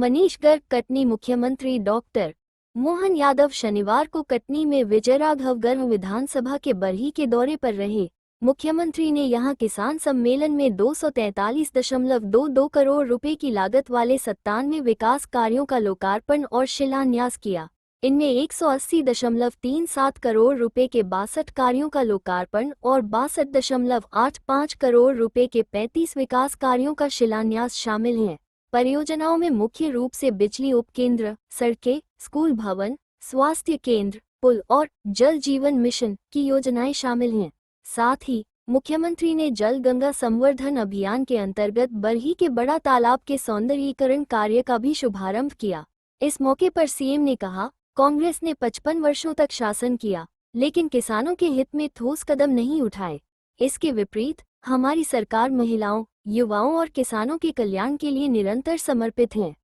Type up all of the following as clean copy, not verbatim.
मनीष गर्ग कटनी। मुख्यमंत्री डॉक्टर मोहन यादव शनिवार को कटनी में विजयराघव गर्ग विधानसभा के बरही के दौरे पर रहे। मुख्यमंत्री ने यहां किसान सम्मेलन में 243.22 करोड़ रुपए की लागत वाले 97 विकास कार्यों का लोकार्पण और शिलान्यास किया। इनमें 180.37 करोड़ रुपए के 62 कार्यों का लोकार्पण और 62.85 करोड़ रुपए के 35 विकास कार्यों का शिलान्यास शामिल हैं। परियोजनाओं में मुख्य रूप से बिजली उपकेंद्र, सड़कें, स्कूल भवन, स्वास्थ्य केंद्र, पुल और जल जीवन मिशन की योजनाएं शामिल हैं। साथ ही मुख्यमंत्री ने जल गंगा संवर्धन अभियान के अंतर्गत बरही के बड़ा तालाब के सौंदर्यीकरण कार्य का भी शुभारंभ किया। इस मौके पर सीएम ने कहा, कांग्रेस ने 55 वर्षों तक शासन किया, लेकिन किसानों के हित में ठोस कदम नहीं उठाए। इसके विपरीत हमारी सरकार महिलाओं, युवाओं और किसानों के कल्याण के लिए निरंतर समर्पित है।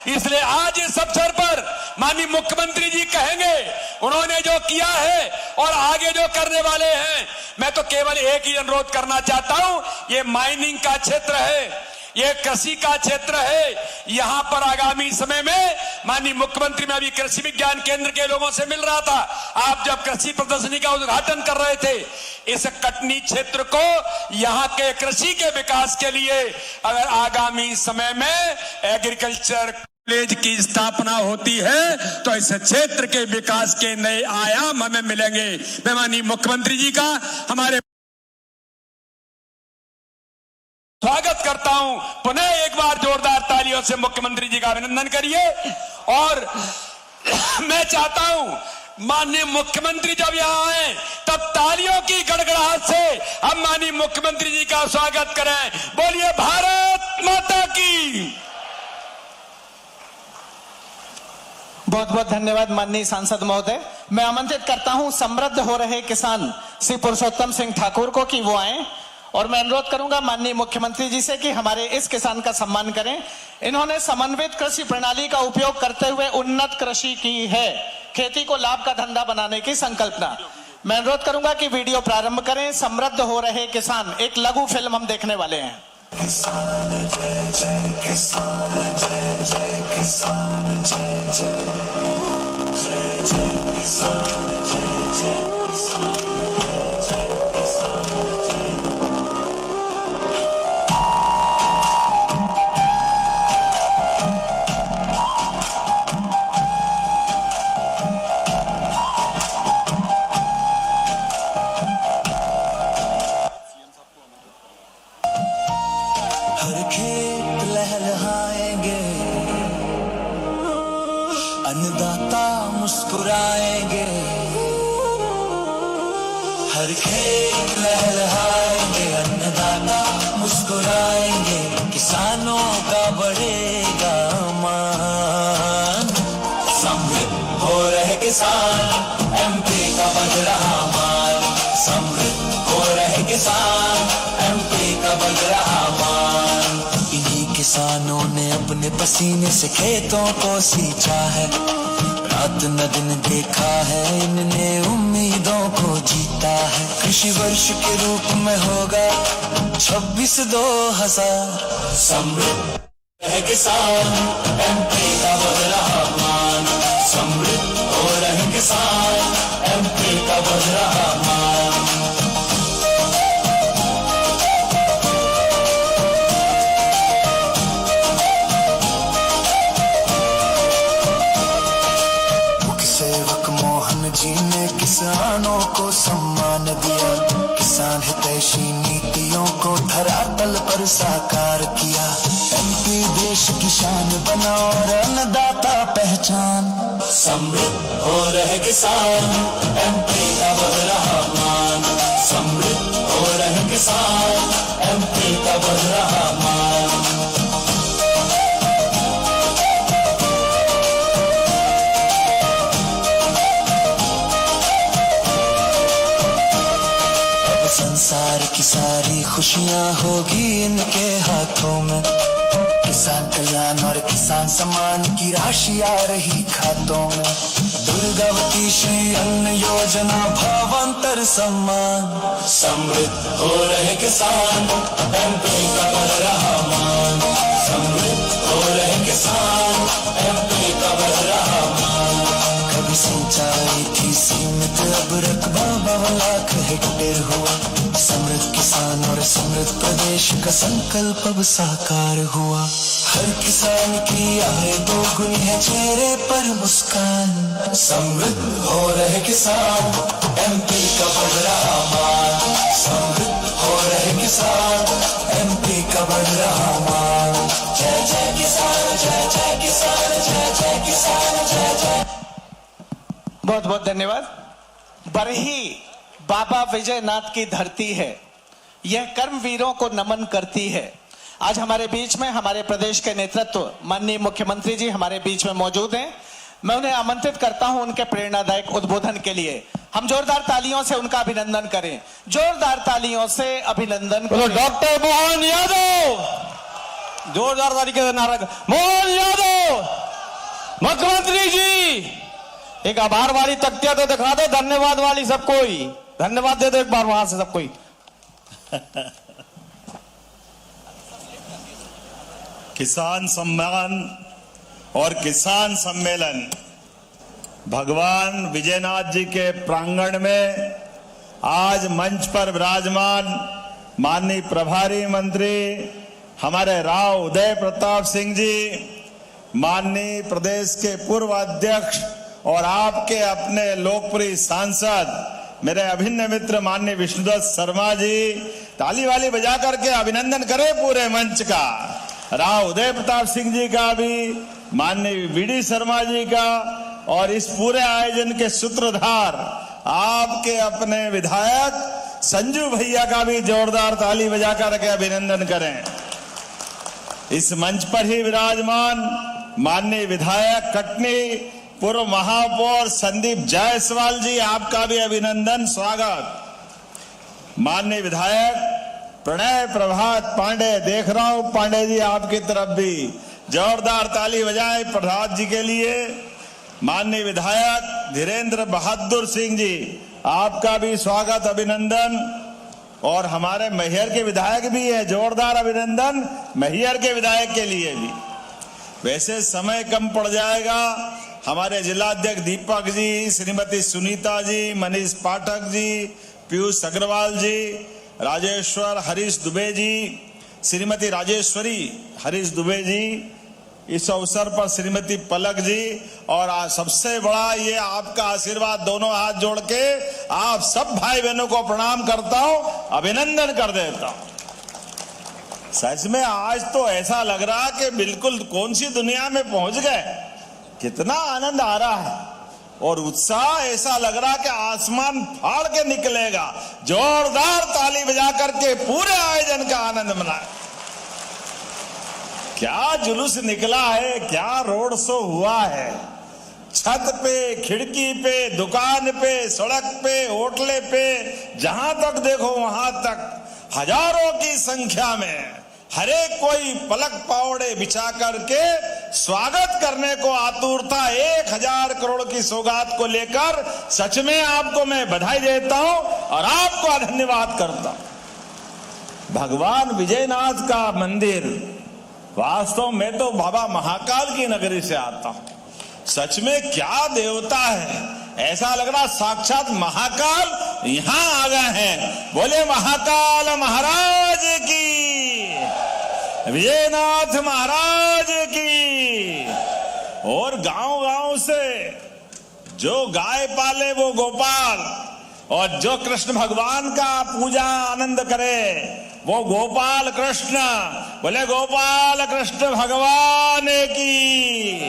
इसलिए आज इस अवसर पर माननीय मुख्यमंत्री जी कहेंगे, उन्होंने जो किया है और आगे जो करने वाले हैं, मैं तो केवल एक ही अनुरोध करना चाहता हूं। ये माइनिंग का क्षेत्र है, ये कृषि का क्षेत्र है। यहां पर आगामी समय में माननीय मुख्यमंत्री, मैं अभी कृषि विज्ञान केंद्र के लोगों से मिल रहा था, आप जब कृषि प्रदर्शनी का उद्घाटन कर रहे थे, इस कटनी क्षेत्र को यहां के कृषि के विकास के लिए अगर आगामी समय में एग्रीकल्चर कॉलेज की स्थापना होती है तो इस क्षेत्र के विकास के नए आयाम हमें मिलेंगे। मैं माननीय मुख्यमंत्री जी का हमारे स्वागत करता हूं। पुनः एक बार जोरदार तालियों से मुख्यमंत्री जी का अभिनंदन करिए। और मैं चाहता हूं माननीय मुख्यमंत्री जब यहां आए तब तालियों की गड़गड़ाहट से हम माननीय मुख्यमंत्री जी का स्वागत करें। बोलिए भारत माता की। बहुत बहुत धन्यवाद माननीय सांसद महोदय। मैं आमंत्रित करता हूं समृद्ध हो रहे किसान श्री पुरुषोत्तम सिंह ठाकुर को कि वो आए और मैं अनुरोध करूंगा माननीय मुख्यमंत्री जी से कि हमारे इस किसान का सम्मान करें। इन्होंने समन्वित कृषि प्रणाली का उपयोग करते हुए उन्नत कृषि की है, खेती को लाभ का धंधा बनाने की संकल्पना। मैं अनुरोध करूंगा कि वीडियो प्रारंभ करें। समृद्ध हो रहे किसान एक लघु फिल्म हम देखने वाले हैं। किसान जय जय किसान, जय जय किसान, जय जय जय जय किसान, जय जय किसान। हर खेत लहलहाएंगे, अन्नदाता मुस्कुराएंगे। हर खेत लहलहाएंगे, अन्नदाता मुस्कुराएंगे। किसानों का बढ़ेगा मान, समृद्ध हो रहे किसान, एमपी का बढ़ रहा मान। समृद्ध हो रहे किसान, एमपी का बढ़ रहा मान। इन्हीं किसानों ने अपने पसीने से खेतों को सींचा है, रात न दिन देखा है, इनने उम्मीदों को जीता है। कृषि वर्ष के रूप में होगा 26-2000। समृद्ध है किसान, एमपी का बढ़ रहा मान। समृद्ध हो रहे किसान, एमपी का बढ़ रहा मान। जी ने किसानों को सम्मान दिया, किसान हितैषी नीतियों को धरातल पर साकार किया। एमपी देश की शान बना और अन्नदाता पहचान। समृद्ध हो रहे किसान, एमपी का बढ़ रहा मान। समृद्ध हो रहे किसान, एमपी का बढ़ रहा मान। संसार की सारी खुशियां होगी इनके हाथों में। किसान कल्याण और किसान सम्मान की राशि आ रही खातों में। दुर्गावती श्री अन्न योजना भावांतर सम्मान। समृद्ध हो रहे किसान, एमपी का बढ़ रहा मान। समृद्ध हो रहे अब रकबा 52 लाख हेक्टेयर हुआ। समृद्ध किसान और समृद्ध प्रदेश का संकल्प अब साकार हुआ। हर किसान की आय दोगुनी है, चेहरे पर मुस्कान। समृद्ध हो रहे किसान, एमपी का बढ़ रहा मान। समृद्ध हो रहे किसान, एमपी का बढ़ रहा मान। जय जय किसान, जय जय किसान, जय जय किसान, जय जय। बहुत बहुत धन्यवाद। बरही बाबा विजयनाथ की धरती है, यह कर्मवीरों को नमन करती है। आज हमारे बीच में हमारे प्रदेश के नेतृत्व माननीय मुख्यमंत्री जी हमारे बीच में मौजूद हैं। मैं उन्हें आमंत्रित करता हूं उनके प्रेरणादायक उद्बोधन के लिए। हम जोरदार तालियों से उनका अभिनंदन करें, जोरदार तालियों से अभिनंदन करें। डॉक्टर मोहन यादव, जोरदार तरीके से नारा। मोहन यादव मुख्यमंत्री जी, एक आभार वाली तख्तिया तो दिखा दो, धन्यवाद वाली सबको ही धन्यवाद दे दो एक बार वहां से सबको ही। किसान सम्मान और किसान सम्मेलन भगवान विजयनाथ जी के प्रांगण में आज मंच पर विराजमान माननीय प्रभारी मंत्री हमारे राव उदय प्रताप सिंह जी, माननीय प्रदेश के पूर्व अध्यक्ष और आपके अपने लोकप्रिय सांसद मेरे अभिन्न मित्र माननीय विष्णुदत्त शर्मा जी, ताली वाली बजा करके अभिनंदन करें पूरे मंच का। राव उदय प्रताप सिंह जी का भी, माननीय वीडी शर्मा जी का, और इस पूरे आयोजन के सूत्रधार आपके अपने विधायक संजू भैया का भी जोरदार ताली बजा करके अभिनंदन करें। इस मंच पर ही विराजमान माननीय विधायक कटनी पूर्व महापौर संदीप जायसवाल जी, आपका भी अभिनंदन स्वागत। माननीय विधायक प्रणय प्रभात पांडे, देख रहा हूं पांडे जी आपकी तरफ भी, जोरदार ताली बजाएं प्रभात जी के लिए। माननीय विधायक धीरेन्द्र बहादुर सिंह जी, आपका भी स्वागत अभिनंदन। और हमारे मैहर के विधायक भी है, जोरदार अभिनंदन मैहर के विधायक के लिए भी। वैसे समय कम पड़ जाएगा, हमारे जिलाध्यक्ष दीपक जी, श्रीमती सुनीता जी, मनीष पाठक जी, पीयूष अग्रवाल जी, राजेश्वर हरीश दुबे जी, श्रीमती राजेश्वरी हरीश दुबे जी, इस अवसर पर श्रीमती पलक जी, और सबसे बड़ा ये आपका आशीर्वाद, दोनों हाथ जोड़ के आप सब भाई बहनों को प्रणाम करता हूं, अभिनंदन कर देता हूं। सच में आज तो ऐसा लग रहा कि बिल्कुल कौन सी दुनिया में पहुंच गए। कितना आनंद आ रहा है और उत्साह, ऐसा लग रहा कि आसमान फाड़ के निकलेगा। जोरदार ताली बजा करके पूरे आयोजन का आनंद मनाए। क्या जुलूस निकला है, क्या रोड शो हुआ है। छत पे, खिड़की पे, दुकान पे, सड़क पे, होटले पे, जहां तक देखो वहां तक हजारों की संख्या में हर एक कोई पलक पावड़े बिछा करके स्वागत करने को आतुर था। 1000 करोड़ की सौगात को लेकर सच में आपको मैं बधाई देता हूं और आपको धन्यवाद करता हूं। भगवान विजयनाथ का मंदिर, वास्तव में तो बाबा महाकाल की नगरी से आता हूं। सच में क्या देवता है, ऐसा लग रहा साक्षात महाकाल यहां आ गए हैं। बोले महाकाल महाराज की, विजयनाथ महाराज की। और गांव गांव से जो गाय पाले वो गोपाल, और जो कृष्ण भगवान का पूजा आनंद करे वो गोपाल कृष्ण। बोले गोपाल कृष्ण भगवान की।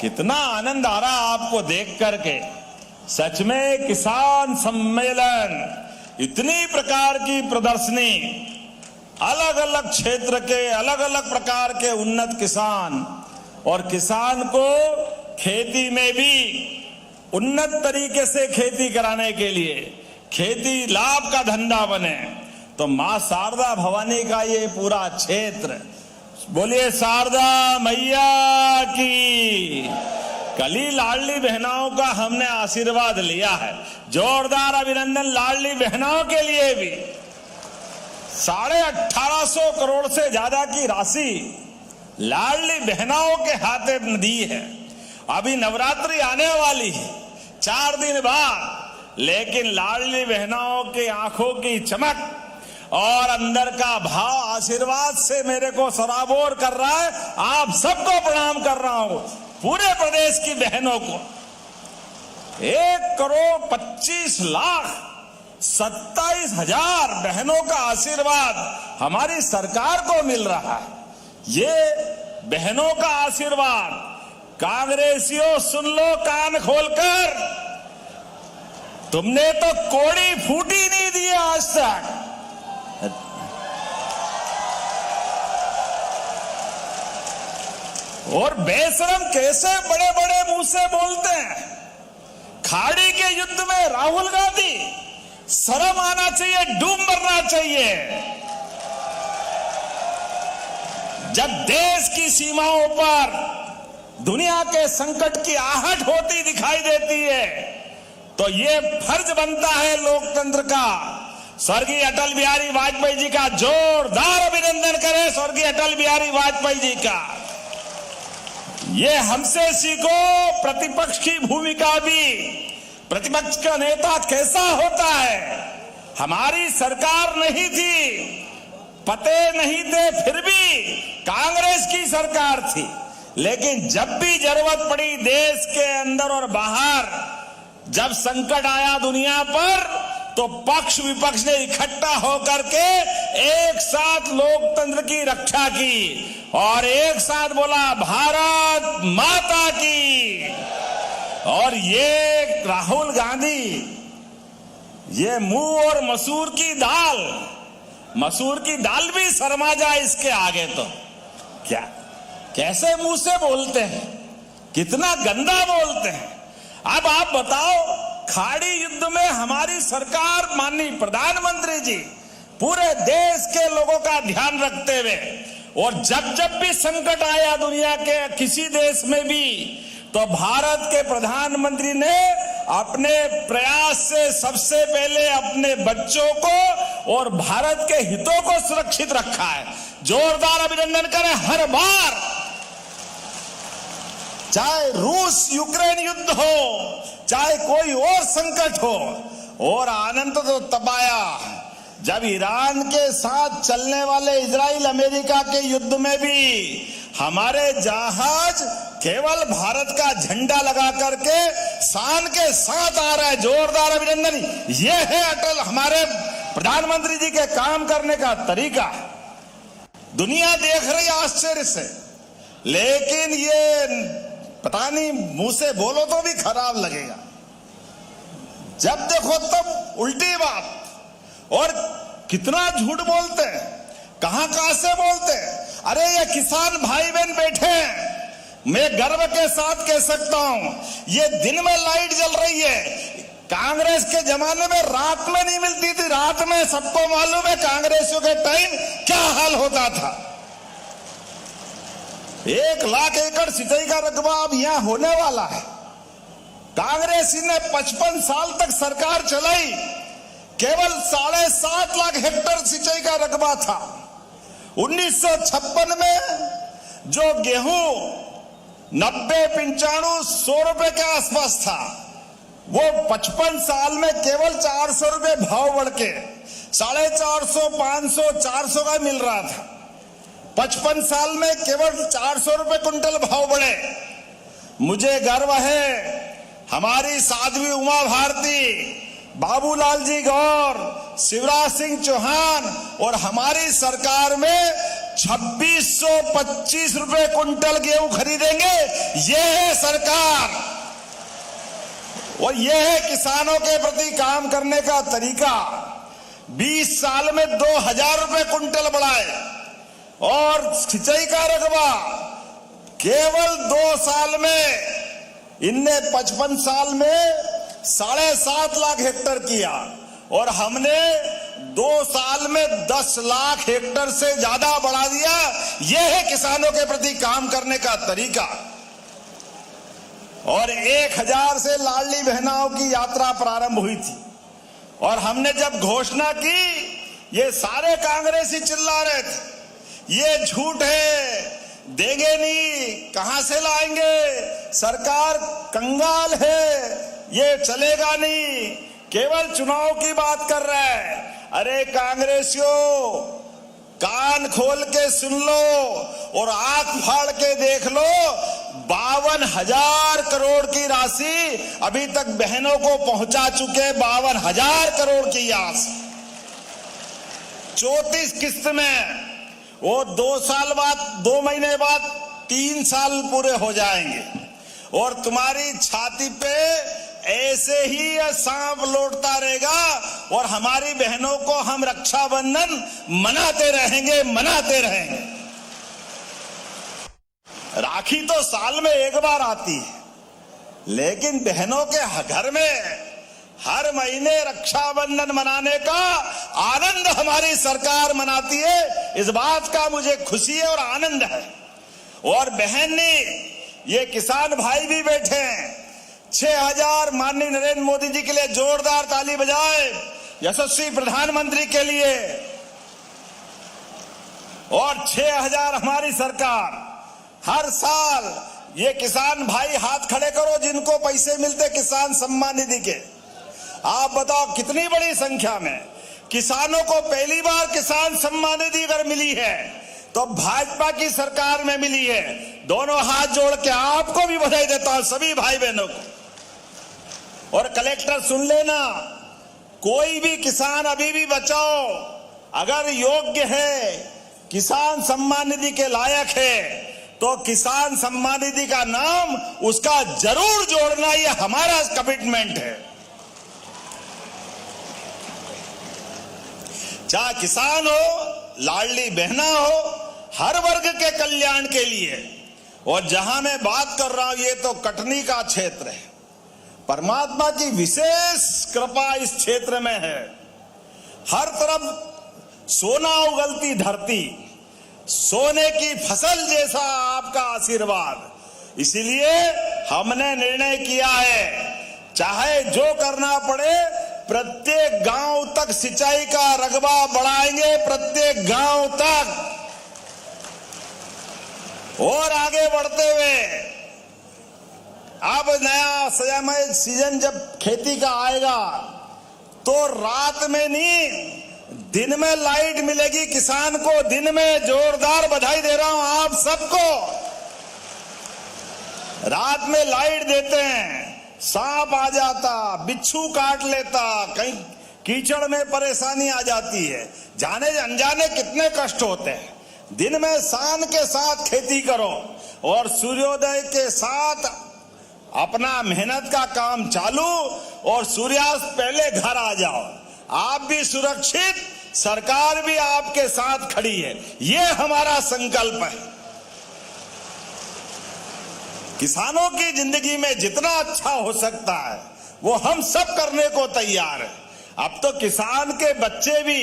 कितना आनंद आ रहा आपको देख करके। सच में किसान सम्मेलन, इतनी प्रकार की प्रदर्शनी, अलग अलग क्षेत्र के अलग अलग प्रकार के उन्नत किसान, और किसान को खेती में भी उन्नत तरीके से खेती कराने के लिए, खेती लाभ का धंधा बने, तो मां शारदा भवानी का ये पूरा क्षेत्र, बोलिए शारदा मैया की। कली लाडली बहनाओं का हमने आशीर्वाद लिया है। जोरदार अभिनंदन लाडली बहनाओं के लिए भी। 1850 करोड़ से ज्यादा की राशि लाडली बहनाओं के हाथे दी है। अभी नवरात्रि आने वाली है, 4 दिन बाद लेकिन लाडली बहनों की आंखों की चमक और अंदर का भाव आशीर्वाद से मेरे को सराबोर कर रहा है। आप सबको प्रणाम कर रहा हूं, पूरे प्रदेश की बहनों को। 1,25,27,000 बहनों का आशीर्वाद हमारी सरकार को मिल रहा है। ये बहनों का आशीर्वाद, कांग्रेसियों सुन लो कान खोलकर, तुमने तो कोड़ी फूटी नहीं दी आज तक। और बेशरम कैसे बड़े बड़े मुंह से बोलते हैं। खाड़ी के युद्ध में राहुल गांधी, शर्म आना चाहिए, डूब मरना चाहिए। जब देश की सीमाओं पर दुनिया के संकट की आहट होती दिखाई देती है तो ये फर्ज बनता है लोकतंत्र का। स्वर्गीय अटल बिहारी वाजपेयी जी का जोरदार अभिनंदन करें, स्वर्गीय अटल बिहारी वाजपेयी जी का। ये हमसे सीखो प्रतिपक्ष की भूमिका भी। प्रतिपक्ष का नेता कैसा होता है। हमारी सरकार नहीं थी, पते नहीं थे, फिर भी कांग्रेस की सरकार थी, लेकिन जब भी जरूरत पड़ी देश के अंदर और बाहर, जब संकट आया दुनिया पर, तो पक्ष विपक्ष ने इकट्ठा होकर के एक साथ लोकतंत्र की रक्षा की और एक साथ बोला भारत माता की। और ये राहुल गांधी, ये मूंग और मसूर की दाल भी शर्मा जाए इसके आगे। तो क्या कैसे मुंह से बोलते हैं, कितना गंदा बोलते हैं। अब आप बताओ, खाड़ी युद्ध में हमारी सरकार, माननीय प्रधानमंत्री जी पूरे देश के लोगों का ध्यान रखते हुए, और जब जब भी संकट आया दुनिया के किसी देश में भी, तो भारत के प्रधानमंत्री ने अपने प्रयास से सबसे पहले अपने बच्चों को और भारत के हितों को सुरक्षित रखा है। जोरदार अभिनंदन करें। हर बार, चाहे रूस यूक्रेन युद्ध हो, चाहे कोई और संकट हो, और आनंद तो तब आया जब ईरान के साथ चलने वाले इजराइल अमेरिका के युद्ध में भी हमारे जहाज केवल भारत का झंडा लगा करके शान के साथ आ रहा है। जोरदार अभिनंदन। ये है अटल हमारे प्रधानमंत्री जी के काम करने का तरीका। दुनिया देख रही आश्चर्य से, लेकिन ये पता नहीं, मुंह से बोलो तो भी खराब लगेगा। जब देखो तब उल्टी बात, और कितना झूठ बोलते हैं, कहां कहां से बोलते हैं। अरे ये किसान भाई बहन बैठे हैं, मैं गर्व के साथ कह सकता हूं, ये दिन में लाइट जल रही है। कांग्रेस के जमाने में रात में नहीं मिलती थी। रात में सबको मालूम है कांग्रेसियों के टाइम क्या हाल होता था। 1 लाख एकड़ सिंचाई का रकबा अब यहां होने वाला है। कांग्रेस ने 55 साल तक सरकार चलाई, केवल 7.5 लाख हेक्टेयर सिंचाई का रकबा था। 1956 में जो गेहूं 90-95 100 रुपए के आसपास था, वो 55 साल में केवल 400 रुपए भाव बढ़ के 450, 500, 400 का मिल रहा था। 55 साल में केवल 400 रुपए कुंटल भाव बढ़े। मुझे गर्व है हमारी साध्वी उमा भारती, बाबूलाल जी गौर, शिवराज सिंह चौहान और हमारी सरकार में 2625 रुपए कुंटल गेहूं खरीदेंगे। ये है सरकार, और ये है किसानों के प्रति काम करने का तरीका। 20 साल में 2000 रुपए कुंटल बढ़ाए, और सिंचाई का रकबा केवल 2 साल में इनने 55 साल में 7.5 लाख हेक्टेयर किया, और हमने 2 साल में 10 लाख हेक्टेयर से ज्यादा बढ़ा दिया। यह है किसानों के प्रति काम करने का तरीका। और 1000 से लाडली बहनाओं की यात्रा प्रारंभ हुई थी, और हमने जब घोषणा की, ये सारे कांग्रेसी चिल्ला रहे थे, ये झूठ है, देंगे नहीं, कहां से लाएंगे, सरकार कंगाल है, ये चलेगा नहीं। केवल चुनाव की बात कर रहा है। अरे कांग्रेसियों, कान खोल के सुन लो और आंख फाड़ के देख लो, 52,000 करोड़ की राशि अभी तक बहनों को पहुंचा चुके। 52,000 करोड़ की आस 34 किस्त में, वो 2 साल बाद, 2 महीने बाद 3 साल पूरे हो जाएंगे और तुम्हारी छाती पे ऐसे ही यह सांप लौटता रहेगा और हमारी बहनों को हम रक्षाबंधन मनाते रहेंगे। राखी तो साल में एक बार आती है, लेकिन बहनों के घर में हर महीने रक्षाबंधन मनाने का आनंद हमारी सरकार मनाती है। इस बात का मुझे खुशी है और आनंद है। और बहन ने, ये किसान भाई भी बैठे हैं, 6,000 माननीय नरेंद्र मोदी जी के लिए जोरदार ताली बजाए, यशस्वी प्रधानमंत्री के लिए। और 6,000 हमारी सरकार हर साल, ये किसान भाई हाथ खड़े करो जिनको पैसे मिलते किसान सम्मान निधि के। आप बताओ कितनी बड़ी संख्या में किसानों को पहली बार किसान सम्मान निधि अगर मिली है तो भाजपा की सरकार में मिली है। दोनों हाथ जोड़ के आपको भी बधाई देता हूं, सभी भाई बहनों को। और कलेक्टर सुन लेना, कोई भी किसान अभी भी बचाओ, अगर योग्य है, किसान सम्मान निधि के लायक है, तो किसान सम्मान निधि का नाम उसका जरूर जोड़ना, ये हमारा कमिटमेंट है। चाहे किसान हो, लाडली बहना हो, हर वर्ग के कल्याण के लिए। और जहां मैं बात कर रहा हूं, ये तो कटनी का क्षेत्र है। परमात्मा की विशेष कृपा इस क्षेत्र में है। हर तरफ सोना उगलती धरती, सोने की फसल जैसा आपका आशीर्वाद। इसीलिए हमने निर्णय किया है, चाहे जो करना पड़े, प्रत्येक गांव तक सिंचाई का रकबा बढ़ाएंगे, प्रत्येक गांव तक। और आगे बढ़ते हुए, अब नया समय सीजन जब खेती का आएगा तो रात में नहीं, दिन में लाइट मिलेगी किसान को। दिन में जोरदार बधाई दे रहा हूं आप सबको। रात में लाइट देते हैं, सांप आ जाता, बिच्छू काट लेता, कहीं कीचड़ में परेशानी आ जाती है, जाने अनजाने कितने कष्ट होते हैं। दिन में शान के साथ खेती करो और सूर्योदय के साथ अपना मेहनत का काम चालू, और सूर्यास्त पहले घर आ जाओ। आप भी सुरक्षित, सरकार भी आपके साथ खड़ी है, ये हमारा संकल्प है। किसानों की जिंदगी में जितना अच्छा हो सकता है वो हम सब करने को तैयार है। अब तो किसान के बच्चे भी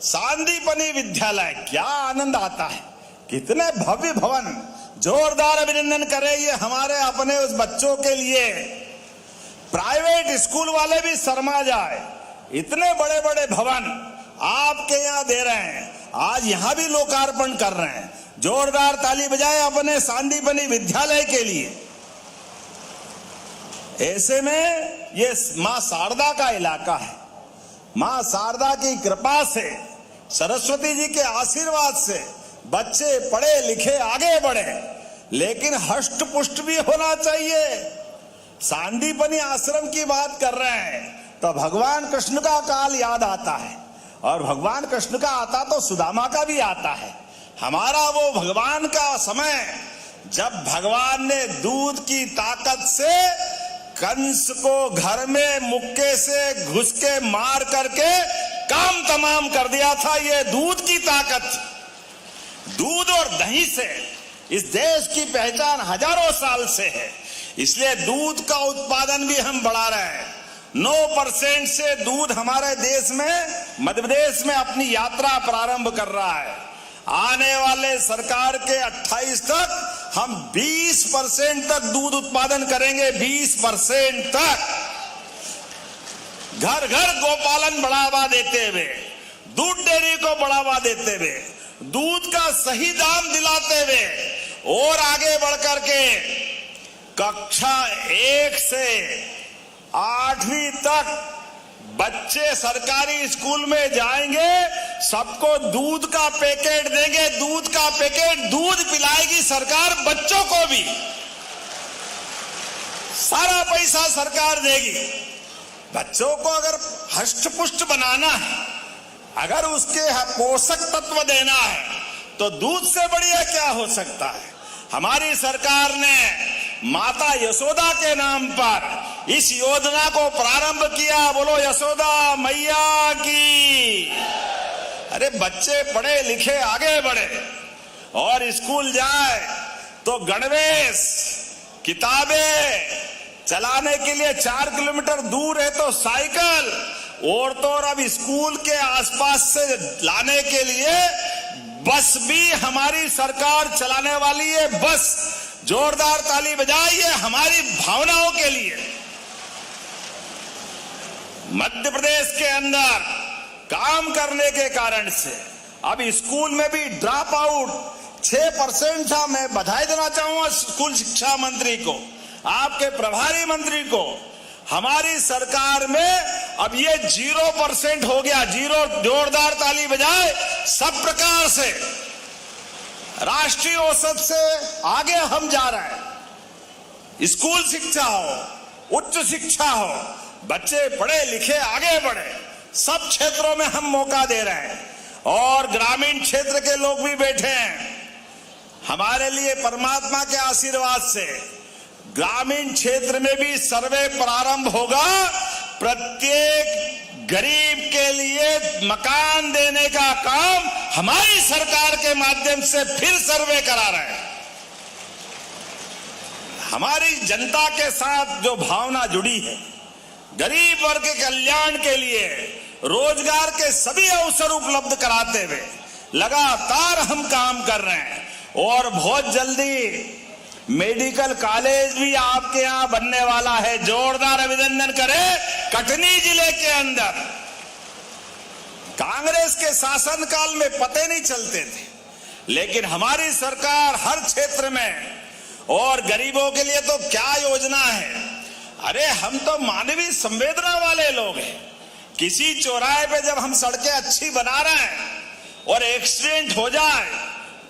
सांदीपनी विद्यालय, क्या आनंद आता है, कितने भव्य भवन। जोरदार अभिनंदन करें ये हमारे अपने उस बच्चों के लिए। प्राइवेट स्कूल वाले भी शर्मा जाए, इतने बड़े बड़े भवन आपके यहां दे रहे हैं। आज यहां भी लोकार्पण कर रहे हैं। जोरदार ताली बजाए अपने सांदीपनी विद्यालय के लिए। ऐसे में ये मां शारदा का इलाका है। मां शारदा की कृपा से, सरस्वती जी के आशीर्वाद से बच्चे पढ़े लिखे आगे बढ़े, लेकिन हष्ट पुष्ट भी होना चाहिए। सांदीपनी आश्रम की बात कर रहे हैं तो भगवान कृष्ण का काल याद आता है, और भगवान कृष्ण का आता तो सुदामा का भी आता है। हमारा वो भगवान का समय जब भगवान ने दूध की ताकत से कंस को घर में मुक्के से घुस के मार करके काम तमाम कर दिया था। ये दूध की ताकत, दूध और दही से इस देश की पहचान हजारों साल से है। इसलिए दूध का उत्पादन भी हम बढ़ा रहे हैं। 9% से दूध हमारे देश में, मध्य प्रदेश में अपनी यात्रा प्रारंभ कर रहा है। आने वाले सरकार के 28 तक हम 20% तक दूध उत्पादन करेंगे। 20% तक घर घर गोपालन बढ़ावा देते हुए, दूध डेयरी को बढ़ावा देते हुए, दूध का सही दाम दिलाते हुए, और आगे बढ़कर के कक्षा 1 से 8वीं तक बच्चे सरकारी स्कूल में जाएंगे, सबको दूध का पैकेट देंगे, दूध का पैकेट, दूध पिलाएगी सरकार बच्चों को भी, सारा पैसा सरकार देगी। बच्चों को अगर हष्ट पुष्ट बनाना है, अगर उसके पोषक तत्व देना है, तो दूध से बढ़िया क्या हो सकता है। हमारी सरकार ने माता यशोदा के नाम पर इस योजना को प्रारंभ किया। बोलो यशोदा मैया की। अरे बच्चे पढ़े लिखे आगे बढ़े और स्कूल जाए तो गणवेश, किताबें, चलाने के लिए 4 किलोमीटर दूर है तो साइकिल, और तो और अब स्कूल के आसपास से लाने के लिए बस भी हमारी सरकार चलाने वाली है। बस, जोरदार ताली बजाइए हमारी भावनाओं के लिए। मध्य प्रदेश के अंदर काम करने के कारण से अब स्कूल में भी ड्रॉप आउट 6% था। मैं बधाई देना चाहूंगा स्कूल शिक्षा मंत्री को, आपके प्रभारी मंत्री को। हमारी सरकार में अब ये 0% हो गया, 0। जोरदार ताली बजाए। सब प्रकार से राष्ट्रीय औसत से आगे हम जा रहे हैं। स्कूल शिक्षा हो, उच्च शिक्षा हो, बच्चे पढ़े लिखे आगे बढ़े, सब क्षेत्रों में हम मौका दे रहे हैं। और ग्रामीण क्षेत्र के लोग भी बैठे हैं। हमारे लिए परमात्मा के आशीर्वाद से ग्रामीण क्षेत्र में भी सर्वे प्रारंभ होगा। प्रत्येक गरीब के लिए मकान देने का काम हमारी सरकार के माध्यम से फिर सर्वे करा रहे हैं। हमारी जनता के साथ जो भावना जुड़ी है, गरीब वर्ग के कल्याण के लिए रोजगार के सभी अवसर उपलब्ध कराते हुए लगातार हम काम कर रहे हैं। और बहुत जल्दी मेडिकल कॉलेज भी आपके यहां बनने वाला है। जोरदार अभिनंदन करें। कटनी जिले के अंदर कांग्रेस के शासनकाल में पते नहीं चलते थे, लेकिन हमारी सरकार हर क्षेत्र में, और गरीबों के लिए तो क्या योजना है। अरे हम तो मानवीय संवेदना वाले लोग हैं। किसी चौराहे पे जब हम सड़कें अच्छी बना रहे हैं और एक्सीडेंट हो जाए,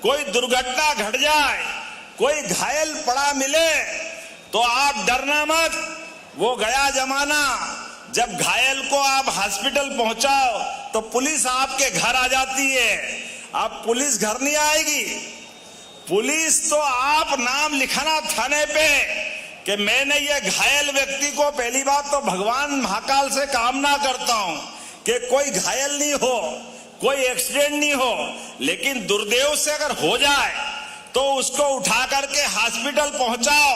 कोई दुर्घटना घट जाए, कोई घायल पड़ा मिले, तो आप डरना मत। वो गया जमाना जब घायल को आप हॉस्पिटल पहुंचाओ तो पुलिस आपके घर आ जाती है। अब पुलिस घर नहीं आएगी, पुलिस तो आप नाम लिखाना थाने पे कि मैंने ये घायल व्यक्ति को, पहली बात तो भगवान महाकाल से कामना करता हूं कि कोई घायल नहीं हो, कोई एक्सीडेंट नहीं हो, लेकिन दुर्दैव से अगर हो जाए तो उसको उठा करके हॉस्पिटल पहुंचाओ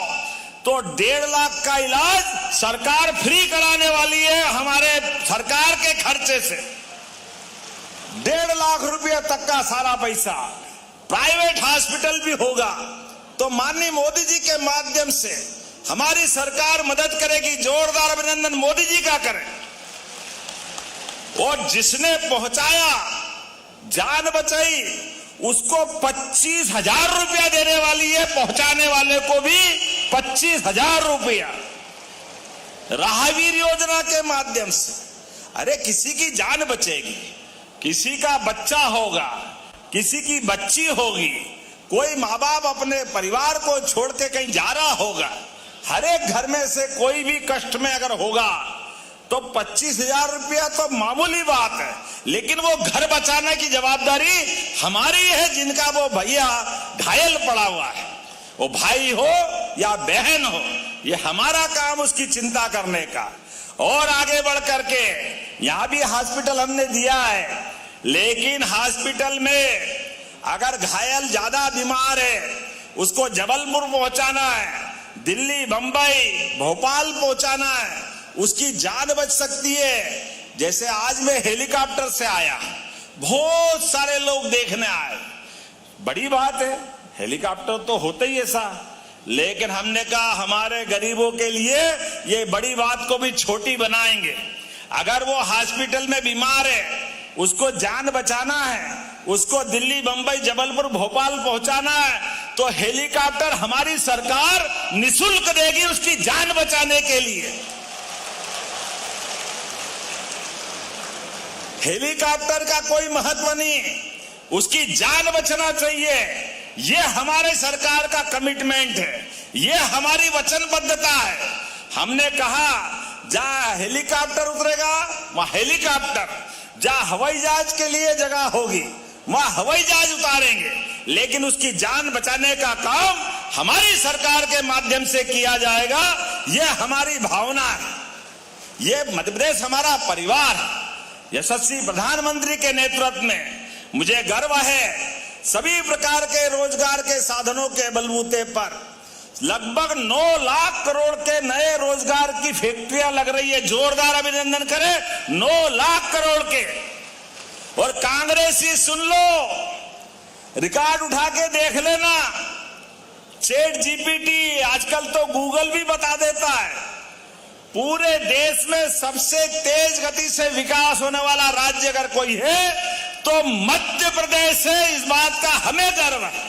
तो 1.5 लाख का इलाज सरकार फ्री कराने वाली है। हमारे सरकार के खर्चे से 1.5 लाख रुपए तक का सारा पैसा प्राइवेट हॉस्पिटल भी होगा। तो माननीय मोदी जी के माध्यम से हमारी सरकार मदद करेगी। जोरदार अभिनंदन मोदी जी का करें। और जिसने पहुंचाया, जान बचाई, उसको 25,000 रुपया देने वाली है। पहुंचाने वाले को भी 25,000 रुपया राहवीर योजना के माध्यम से। अरे किसी की जान बचेगी, किसी का बच्चा होगा, किसी की बच्ची होगी, कोई माँ बाप अपने परिवार को छोड़ के कहीं जा रहा होगा, हर एक घर में से कोई भी कष्ट में अगर होगा तो 25,000 रुपया तो मामूली बात है, लेकिन वो घर बचाने की जवाबदारी हमारी है। जिनका वो भैया घायल पड़ा हुआ है, वो भाई हो या बहन हो, ये हमारा काम उसकी चिंता करने का। और आगे बढ़ करके यहां भी हॉस्पिटल हमने दिया है, लेकिन हॉस्पिटल में अगर घायल ज्यादा बीमार है, उसको जबलपुर पहुंचाना है, दिल्ली, बंबई, भोपाल पहुंचाना है, उसकी जान बच सकती है। जैसे आज मैं हेलीकॉप्टर से आया, बहुत सारे लोग देखने आए, बड़ी बात है, हेलीकॉप्टर तो होते ही ऐसा, लेकिन हमने कहा हमारे गरीबों के लिए ये बड़ी बात को भी छोटी बनाएंगे। अगर वो हॉस्पिटल में बीमार है, उसको जान बचाना है, उसको दिल्ली, बंबई, जबलपुर, भोपाल पहुंचाना है, तो हेलीकॉप्टर हमारी सरकार निःशुल्क देगी उसकी जान बचाने के लिए। हेलीकॉप्टर का कोई महत्व नहीं, उसकी जान बचना चाहिए। ये हमारे सरकार का कमिटमेंट है, ये हमारी वचनबद्धता है। हमने कहा जहां हेलीकॉप्टर उतरेगा वहां हेलीकॉप्टर, जहां हवाई जहाज के लिए जगह होगी वहां हवाई जहाज उतारेंगे, लेकिन उसकी जान बचाने का काम हमारी सरकार के माध्यम से किया जाएगा। यह हमारी भावना है, ये मध्य प्रदेश हमारा परिवार है। यशस्वी प्रधानमंत्री के नेतृत्व में मुझे गर्व है, सभी प्रकार के रोजगार के साधनों के बलबूते पर लगभग 9 लाख करोड़ के नए रोजगार की फैक्ट्रियां लग रही है। जोरदार अभिनंदन करें 9 लाख करोड़ के। और कांग्रेसी सुन लो, रिकॉर्ड उठा के देख लेना, चैट जीपीटी, आजकल तो गूगल भी बता देता है, पूरे देश में सबसे तेज गति से विकास होने वाला राज्य अगर कोई है तो मध्य प्रदेश है। इस बात का हमें गर्व है।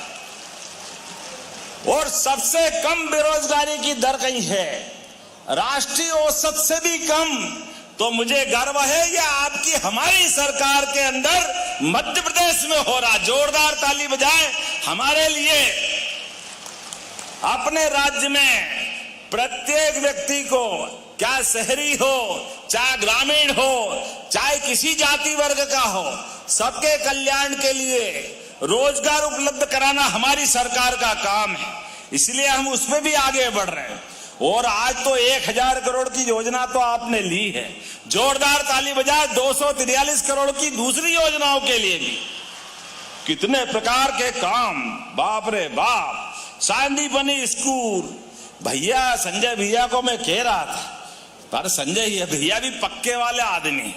और सबसे कम बेरोजगारी की दर कहीं है, राष्ट्रीय औसत से भी कम। तो मुझे गर्व है ये आपकी हमारी सरकार के अंदर मध्य प्रदेश में हो रहा। जोरदार ताली बजाएं हमारे लिए। अपने राज्य में प्रत्येक व्यक्ति को, क्या शहरी हो चाहे ग्रामीण हो चाहे किसी जाति वर्ग का हो, सबके कल्याण के लिए रोजगार उपलब्ध कराना हमारी सरकार का काम है। इसलिए हम उसमें भी आगे बढ़ रहे हैं। और आज तो 1000 करोड़ की योजना तो आपने ली है, जोरदार ताली बजाए 243 करोड़ की दूसरी योजनाओं के लिए भी। कितने प्रकार के काम, बाप रे बाप। सांदीपनी स्कूल, भैया संजय भैया को मैं कह रहा था, पर संजय भैया भी पक्के वाले आदमी,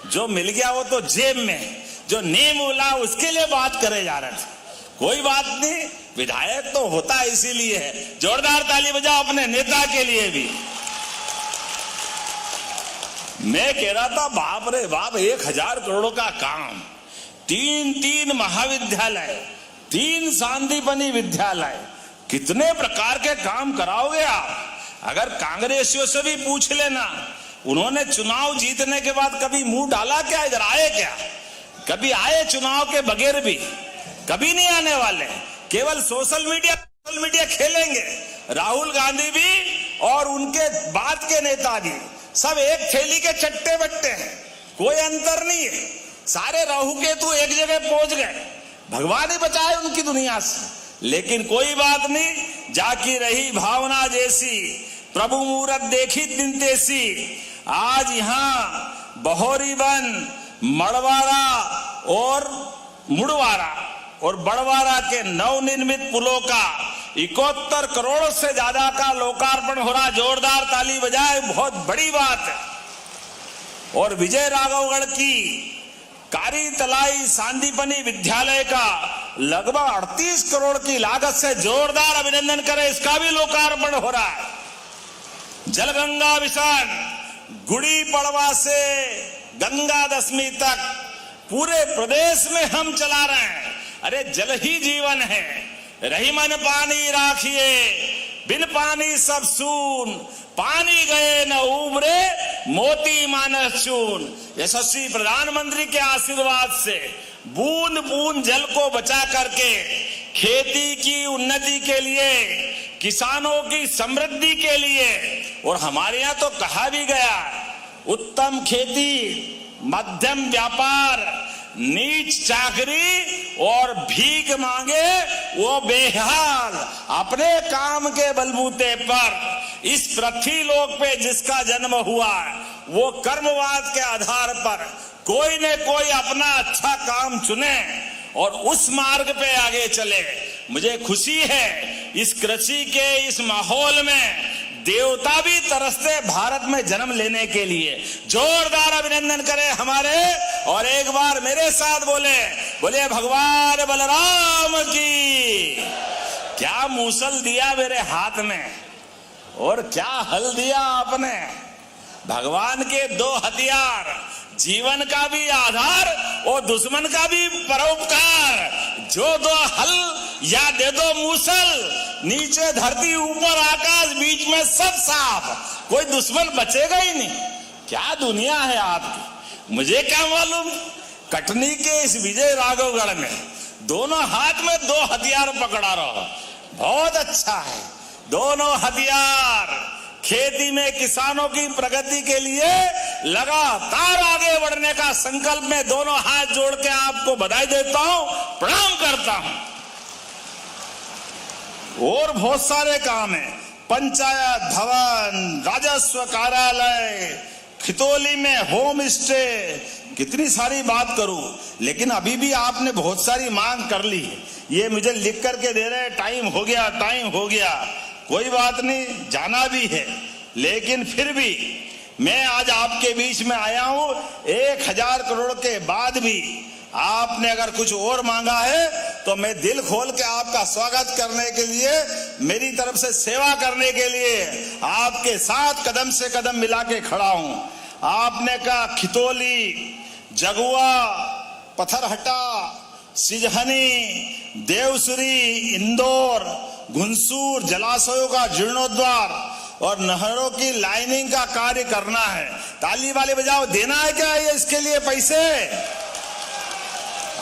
जो मिल गया वो तो जेब में, जो नहीं मिला उसके लिए बात करे जा रहे थे। कोई बात नहीं, विधायक तो होता है इसीलिए है। जोरदार ताली बजाओ अपने नेता के लिए भी। मैं कह रहा था बाप रे बाप, 1000 करोड़ का काम, 3 महाविद्यालय, 3 सांदीपनी विद्यालय, कितने प्रकार के काम कराओगे आप। अगर कांग्रेसियों से भी पूछ लेना, उन्होंने चुनाव जीतने के बाद कभी मुंह डाला क्या, इधर आए क्या? कभी आए चुनाव के बगैर भी? कभी नहीं आने वाले। केवल सोशल मीडिया खेलेंगे। राहुल गांधी भी और उनके बाद के नेता भी सब एक थैली के चट्टे बट्टे हैं, कोई अंतर नहीं है। सारे राहु केतु एक जगह पहुंच गए, भगवान ही बचाए उनकी दुनिया से। लेकिन कोई बात नहीं, जाकी रही भावना जैसी, प्रभु मूरत देखी दिन तेसी। आज यहाँ बहोरीबन, मड़वारा और मुड़वारा और बड़वारा के नवनिर्मित पुलों का 71 करोड़ से ज्यादा का लोकार्पण हो रहा। जोरदार ताली बजाए, बहुत बड़ी बात है। और विजय राघवगढ़ की कारी तलाई सांदीपनी विद्यालय का लगभग 38 करोड़ की लागत से जोरदार अभिनंदन करें, इसका भी लोकार्पण हो रहा है। जलगंगा मिशन गुड़ी पड़वा से गंगा दशमी तक पूरे प्रदेश में हम चला रहे हैं। अरे जल ही जीवन है, रही मन पानी राखिए, बिन पानी सब सून, पानी गए न उबरे, मोती मानस चून। यशस्वी प्रधानमंत्री के आशीर्वाद से बूंद बूंद जल को बचा करके खेती की उन्नति के लिए, किसानों की समृद्धि के लिए, और हमारे यहाँ तो कहा भी गया, उत्तम खेती, मध्यम व्यापार, नीच चाकरी और भीख मांगे वो बेहाल। अपने काम के बलबूते पर इस पृथ्वी लोक पे जिसका जन्म हुआ, वो कर्मवाद के आधार पर कोई न कोई अपना अच्छा काम चुने और उस मार्ग पे आगे चले। मुझे खुशी है इस कृषि के इस माहौल में देवता भी तरसते भारत में जन्म लेने के लिए। जोरदार अभिनंदन करें हमारे, और एक बार मेरे साथ बोले भगवान बलराम की। क्या मूसल दिया मेरे हाथ में और क्या हल दिया आपने। भगवान के 2 हथियार, जीवन का भी आधार और दुश्मन का भी परोपकार। जो 2 हल या दे दो मूसल, नीचे धरती ऊपर आकाश, बीच में सब साफ, कोई दुश्मन बचेगा ही नहीं। क्या दुनिया है आपकी। मुझे क्या मालूम। कटनी के इस विजय राघवगढ़ में दोनों हाथ में 2 हथियार पकड़ा रहो, बहुत अच्छा है। दोनों हथियार खेती में किसानों की प्रगति के लिए लगातार आगे बढ़ने का संकल्प में दोनों हाथ जोड़ के आपको बधाई देता हूं, प्रणाम करता हूं। और बहुत सारे काम है, पंचायत भवन, राजस्व कार्यालय, खितौली में होम स्टे, कितनी सारी बात करूं, लेकिन अभी भी आपने बहुत सारी मांग कर ली। ये मुझे लिख करके दे रहे, टाइम हो गया। कोई बात नहीं, जाना भी है, लेकिन फिर भी मैं आज आपके बीच में आया हूं। 1000 करोड़ के बाद भी आपने अगर कुछ और मांगा है तो मैं दिल खोल के आपका स्वागत करने के लिए, मेरी तरफ से सेवा करने के लिए आपके साथ कदम से कदम मिला के खड़ा हूं। आपने कहा खितौली, जगुआ, पत्थरहट्टा, सिजहनी, देवसुरी, इंदौर, घुंसूर जलाशयों का जीर्णोद्धार और नहरों की लाइनिंग का कार्य करना है। ताली वाले बजाओ, देना है क्या ये इसके लिए पैसे?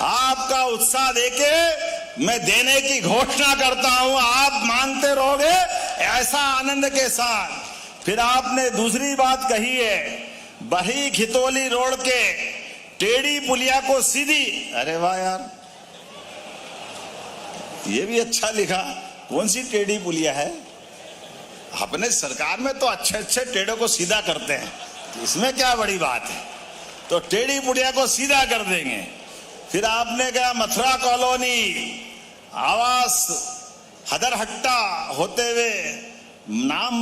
आपका उत्साह देके मैं देने की घोषणा करता हूं। आप मांगते रहोगे ऐसा आनंद के साथ। फिर आपने दूसरी बात कही है, बही खितौली रोड के टेढ़ी पुलिया को सीधी। अरे वाह यार, ये भी अच्छा लिखा। कौन सी टेढ़ी पुलिया है? अपने सरकार में तो अच्छे टेढ़ों को सीधा करते हैं, इसमें क्या बड़ी बात है। तो टेढ़ी पुलिया को सीधा कर देंगे। फिर आपने कहा मथुरा कॉलोनी, आवास, हदरहट्टा होते हुए, नाम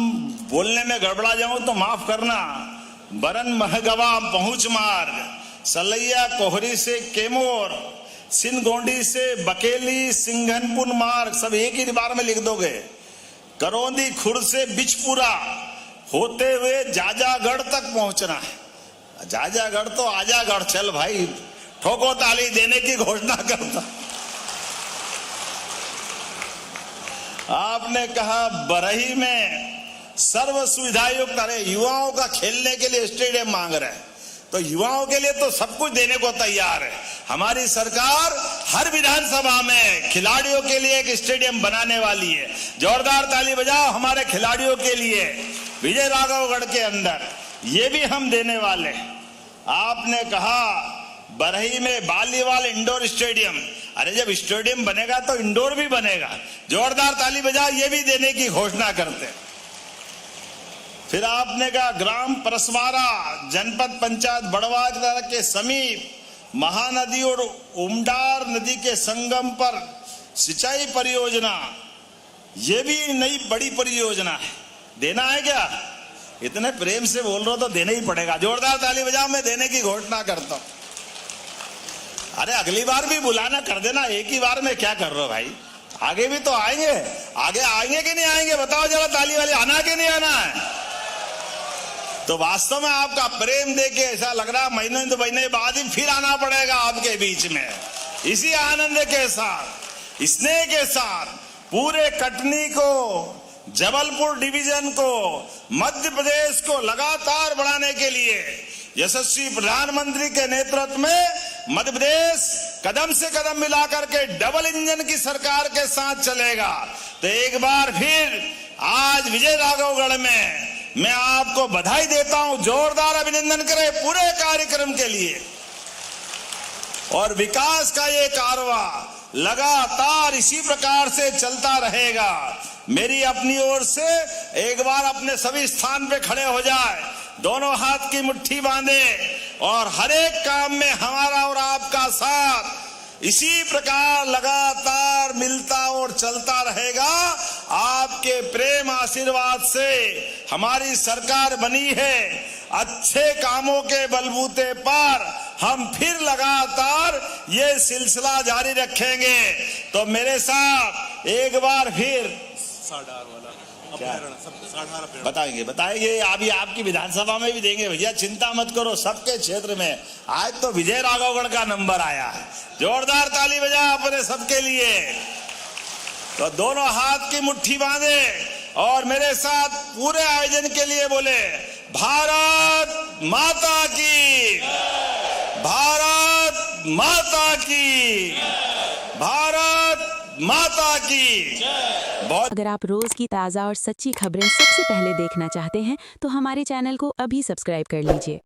बोलने में गड़बड़ा जाऊं तो माफ करना, बरन महगवा पहुंच मार्ग, सलैया कोहरी से केमोर, सिनगोंडी से बकेली सिंघनपुर मार्ग, सब एक ही बार में लिख दोगे। करौंदी खुर्द से बिचपुरा होते हुए जाजागढ़ तक पहुंचना है। जाजागढ़ तो आजागढ़, चल भाई, ठोको ताली, देने की घोषणा करता। आपने कहा बरही में सर्व सुविधा युक्त, अरे युवाओं का खेलने के लिए स्टेडियम मांग रहे हैं, तो युवाओं के लिए तो सब कुछ देने को तैयार है। हमारी सरकार हर विधानसभा में खिलाड़ियों के लिए एक स्टेडियम बनाने वाली है। जोरदार ताली बजाओ हमारे खिलाड़ियों के लिए विजय राघवगढ़ के अंदर, ये भी हम देने वाले। आपने कहा बरही में बालीवाल इंडोर स्टेडियम, अरे जब स्टेडियम बनेगा तो इंडोर भी बनेगा। जोरदार ताली बजाओ, ये भी देने की घोषणा करते। फिर आपने कहा ग्राम परसवारा जनपद पंचायत बड़वाजरा के समीप महानदी और उमडार नदी के संगम पर सिंचाई परियोजना, ये भी नई बड़ी परियोजना है। देना है क्या? इतने प्रेम से बोल रहे हो तो देना ही पड़ेगा। जोरदार ताली बजाओ, मैं देने की घोषणा करता हूं। अरे अगली बार भी बुलाना कर देना, एक ही बार में क्या कर रहे हो भाई? आगे भी तो आएंगे, आगे आएंगे कि नहीं आएंगे? बताओ जरा ताली वाले, आना कि नहीं आना है? तो वास्तव में आपका प्रेम देके ऐसा लग रहा महीने दो महीने बाद ही फिर आना पड़ेगा आपके बीच में। इसी आनंद के साथ, स्नेह के साथ पूरे कटनी को, जबलपुर डिवीजन को, मध्य प्रदेश को लगातार बढ़ाने के लिए यशस्वी प्रधानमंत्री के नेतृत्व में मध्य प्रदेश कदम से कदम मिलाकर के डबल इंजन की सरकार के साथ चलेगा। तो एक बार फिर आज विजय राघवगढ़ में मैं आपको बधाई देता हूं, जोरदार अभिनंदन करें पूरे कार्यक्रम के लिए। और विकास का ये कारवा लगातार इसी प्रकार से चलता रहेगा। मेरी अपनी ओर से एक बार अपने सभी स्थान पे खड़े हो जाए, दोनों हाथ की मुट्ठी बांधे और हर एक काम में हमारा और आपका साथ इसी प्रकार लगातार मिलता और चलता रहेगा। आपके प्रेम आशीर्वाद से हमारी सरकार बनी है। अच्छे कामों के बलबूते पर हम फिर लगातार ये सिलसिला जारी रखेंगे। तो मेरे साथ एक बार फिर बताएंगे अभी आपकी विधानसभा में भी देंगे भैया, चिंता मत करो। सबके क्षेत्र में आज तो विजय राघवगढ़ का नंबर आया है। जोरदार ताली बजा अपने सबके लिए। तो दोनों हाथ की मुट्ठी बांधे और मेरे साथ पूरे आयोजन के लिए बोले भारत माता की। भारत माता की, भारत माता की। बहुत अगर आप रोज की ताज़ा और सच्ची खबरें सबसे पहले देखना चाहते हैं तो हमारे चैनल को अभी सब्सक्राइब कर लीजिए।